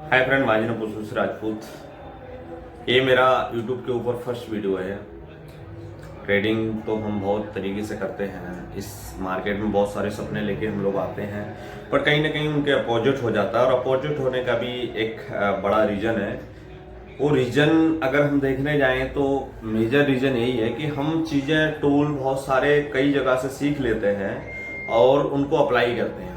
Hi friend, Majid पुष्प राजपूत। ये मेरा यूट्यूब के ऊपर फर्स्ट वीडियो है। ट्रेडिंग तो हम बहुत तरीके से करते हैं। इस मार्केट में बहुत सारे सपने लेके हम लोग आते हैं, पर कहीं ना कहीं उनके अपोजिट हो जाता है। और अपोजिट होने का भी एक बड़ा रीज़न है। वो रीज़न अगर हम देखने जाएं तो मेजर रीज़न यही है कि हम चीज़ें टूल बहुत सारे कई जगह से सीख लेते हैं और उनको अप्लाई करते हैं।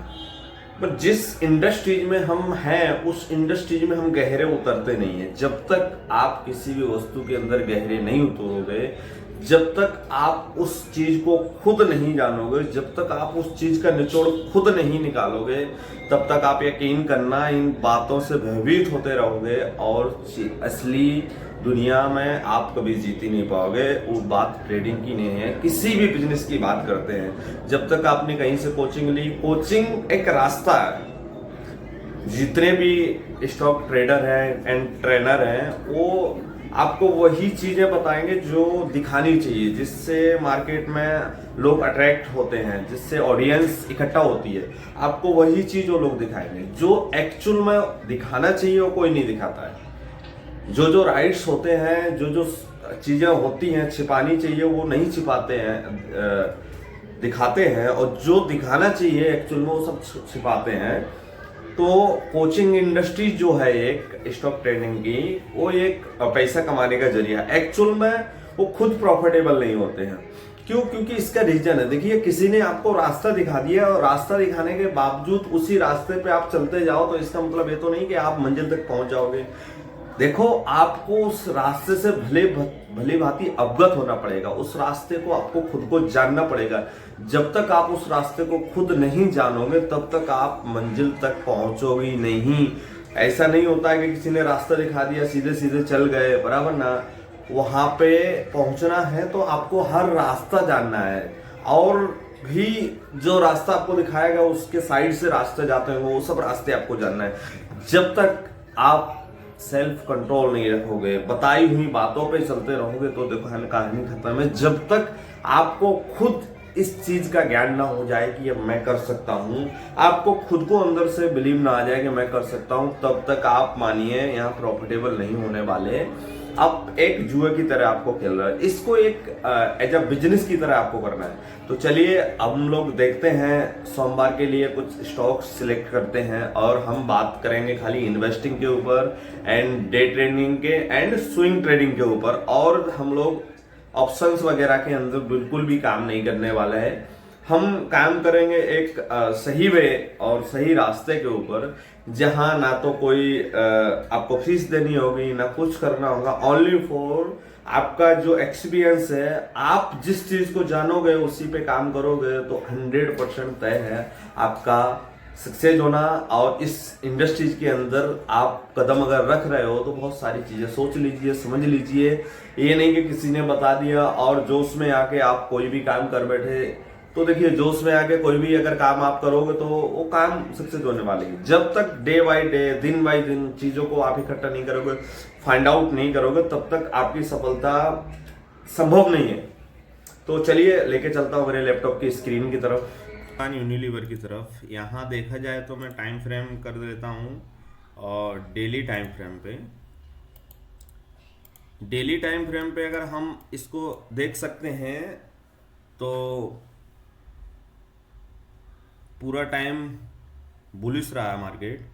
पर जिस इंडस्ट्रीज में हम हैं उस इंडस्ट्रीज में हम गहरे उतरते नहीं हैं। जब तक आप किसी भी वस्तु के अंदर गहरे नहीं उतरोगे, जब तक आप उस चीज को खुद नहीं जानोगे, जब तक आप उस चीज का निचोड़ खुद नहीं निकालोगे, तब तक आप यकीन करना इन बातों से भयभीत होते रहोगे और असली दुनिया में आप कभी जीत ही नहीं पाओगे। वो बात ट्रेडिंग की नहीं है, किसी भी बिजनेस की बात करते हैं। जब तक आपने कहीं से कोचिंग ली, कोचिंग एक रास्ता है। जितने भी स्टॉक ट्रेडर हैं एंड ट्रेनर हैं, वो आपको वही चीजें बताएंगे जो दिखानी चाहिए, जिससे मार्केट में लोग अट्रैक्ट होते हैं, जिससे ऑडियंस इकट्ठा होती है। आपको वही चीज वो लोग दिखाएंगे जो एक्चुअल में दिखाना चाहिए, वो कोई नहीं दिखाता है। जो जो राइट्स होते हैं, जो जो चीजें होती हैं छिपानी चाहिए, वो नहीं छिपाते हैं, दिखाते हैं। और जो दिखाना चाहिए एक्चुअल में, वो सब छिपाते हैं। तो कोचिंग इंडस्ट्री जो है एक स्टॉक ट्रेडिंग की, वो एक पैसा कमाने का जरिया है। एक्चुअल में वो खुद प्रॉफिटेबल नहीं होते हैं। क्यों? क्योंकि इसका रीजन है, देखिए, किसी ने आपको रास्ता दिखा दिया और रास्ता दिखाने के बावजूद उसी रास्ते पे आप चलते जाओ, तो इसका मतलब ये तो नहीं कि आप मंजिल तक पहुंच जाओगे। देखो, आपको उस रास्ते से भली भांति अवगत होना पड़ेगा। उस रास्ते को आपको खुद को जानना पड़ेगा। जब तक आप उस रास्ते को खुद नहीं जानोगे, तब तक आप मंजिल तक पहुंचोगे नहीं। ऐसा नहीं होता है कि किसी ने रास्ता दिखा दिया, सीधे सीधे चल गए, बराबर ना। वहां पे पहुंचना है तो आपको हर रास्ता जानना है। और भी जो रास्ता आपको दिखाएगा, उसके साइड से रास्ते जाते हैं, वो सब रास्ते आपको जानना है। जब तक आप सेल्फ कंट्रोल नहीं रखोगे, बताई हुई बातों पे चलते रहोगे, तो देखो कहानी खत्म है। जब तक आपको खुद इस चीज का ज्ञान ना हो जाए कि अब मैं कर सकता हूं, आपको खुद को अंदर से बिलीव ना आ जाए कि मैं कर सकता हूं, तब तक आप मानिए यहाँ प्रॉफिटेबल नहीं होने वाले। अब एक जुए की तरह आपको खेल रहा है, इसको एक एज अ बिजनेस की तरह आपको करना है। तो चलिए, अब हम लोग देखते हैं, सोमवार के लिए कुछ स्टॉक सिलेक्ट करते हैं और हम बात करेंगे खाली इन्वेस्टिंग के ऊपर एंड डे ट्रेडिंग के एंड स्विंग ट्रेडिंग के ऊपर। और हम लोग ऑप्शंस वगैरह के अंदर बिल्कुल भी काम नहीं करने वाला है। हम काम करेंगे एक सही वे और सही रास्ते के ऊपर, जहां ना तो कोई आपको फीस देनी होगी, ना कुछ करना होगा। ओनली फॉर आपका जो एक्सपीरियंस है, आप जिस चीज को जानोगे उसी पे काम करोगे, तो 100% तय है आपका सक्सेस होना। और इस इंडस्ट्रीज के अंदर आप कदम अगर रख रहे हो, तो बहुत सारी चीजें सोच लीजिए, समझ लीजिए। ये नहीं कि किसी ने बता दिया और जोश में आके आप कोई भी काम कर बैठे। तो देखिए, जोश में आके कोई भी अगर काम आप करोगे, तो वो काम सक्सेस होने वाले है। जब तक डे बाय डे, दिन बाय दिन चीजों को आप इकट्ठा नहीं करोगे, फाइंड आउट नहीं करोगे, तब तक आपकी सफलता संभव नहीं है। तो चलिए, लेके चलता हूँ मेरे लैपटॉप की स्क्रीन की तरफ, यूनिलीवर की तरफ। यहाँ देखा जाए तो मैं टाइम फ्रेम कर देता हूँ, और डेली टाइम फ्रेम पे, अगर हम इसको देख सकते हैं, तो पूरा टाइम बुलिश रहा है मार्केट।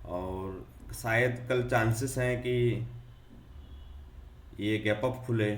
और शायद कल चांसेस हैं कि ये गैप अप खुले।